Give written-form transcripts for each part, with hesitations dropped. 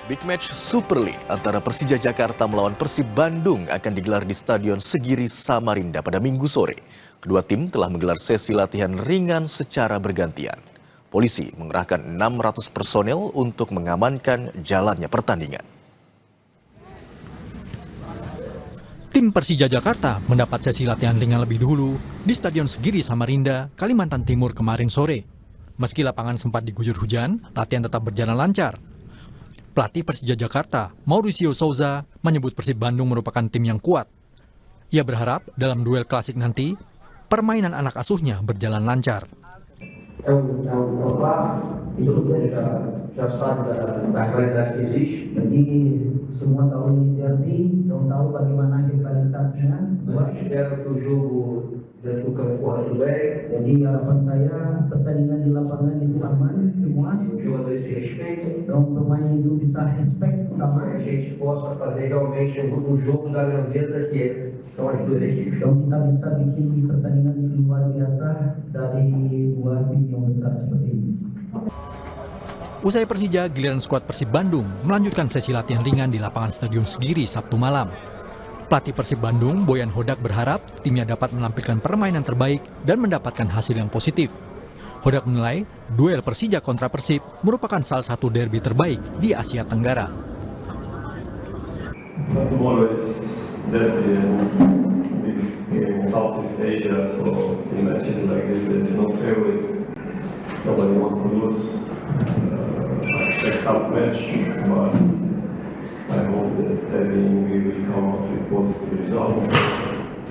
Big match Super League antara Persija Jakarta melawan Persib Bandung akan digelar di Stadion Segiri Samarinda pada Minggu sore. Kedua tim telah menggelar sesi latihan ringan secara bergantian. Polisi mengerahkan 600 personel untuk mengamankan jalannya pertandingan. Tim Persija Jakarta mendapat sesi latihan ringan lebih dahulu di Stadion Segiri Samarinda, Kalimantan Timur kemarin sore. Meski lapangan sempat diguyur hujan, latihan tetap berjalan lancar. Pelatih Persija Jakarta, Mauricio Souza, menyebut Persib Bandung merupakan tim yang kuat. Ia berharap dalam duel klasik nanti, permainan anak asuhnya berjalan lancar. Itu kita sudah sabe da qualidade que existe. Jadi semua tahu ini derby, tahu bagaimana rivalitasnya. Espero que o jogo dentro do campo corra tudo bem. Jadi harapan saya pertandingan di lapangan itu aman semua. Os jogadores se respeitam. Dan pemain itu bisa respect sama. A gente possa fazer realmente um jogo da grandeza que são as duas equipes. Dan kita bisa bikin pertandingan yang luar biasa dari dua tim yang besar seperti ini. Usai Persija, giliran skuad Persib Bandung melanjutkan sesi latihan ringan di lapangan Stadion Segiri Sabtu malam. Pelatih Persib Bandung, Boyan Hodak, berharap timnya dapat menampilkan permainan terbaik dan mendapatkan hasil yang positif. Hodak menilai duel Persija kontra Persib merupakan salah satu derby terbaik di Asia Tenggara. Tough match, but I hope that we will come out with positive result.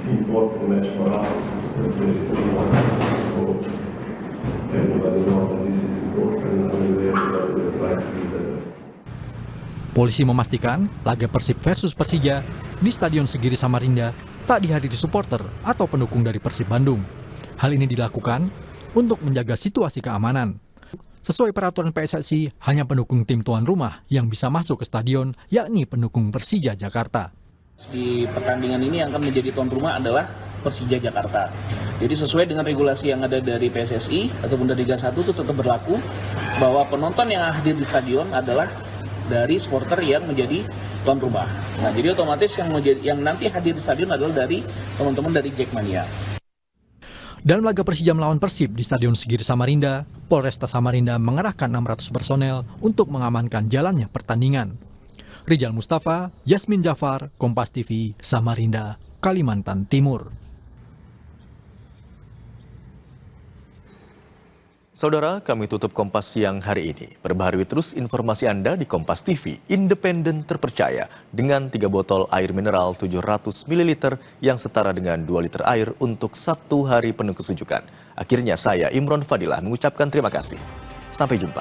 Important match for us. So everybody knows that this is important, and everybody would like to do the best. Polisi memastikan laga Persib versus Persija di Stadion Segiri Samarinda tak dihadiri supporter atau pendukung dari Persib Bandung. Hal ini dilakukan untuk menjaga situasi keamanan. Sesuai peraturan PSSI, hanya pendukung tim tuan rumah yang bisa masuk ke stadion, yakni pendukung Persija Jakarta. Di pertandingan ini yang akan menjadi tuan rumah adalah Persija Jakarta. Jadi sesuai dengan regulasi yang ada dari PSSI ataupun dari Liga 1 itu tetap berlaku bahwa penonton yang hadir di stadion adalah dari supporter yang menjadi tuan rumah. Nah, jadi otomatis yang nanti hadir di stadion adalah dari teman-teman dari Jackmania. Dalam laga Persija melawan Persib di Stadion Segiri Samarinda, Polresta Samarinda mengerahkan 600 personel untuk mengamankan jalannya pertandingan. Rijal Mustafa, Yasmin Jafar, Kompas TV, Samarinda, Kalimantan Timur. Saudara, kami tutup Kompas siang hari ini. Perbaharui terus informasi Anda di Kompas TV, independen terpercaya, dengan 3 botol air mineral 700 ml yang setara dengan 2 liter air untuk 1 hari penuh kesejukan. Akhirnya saya, Imron Fadilah, mengucapkan terima kasih. Sampai jumpa.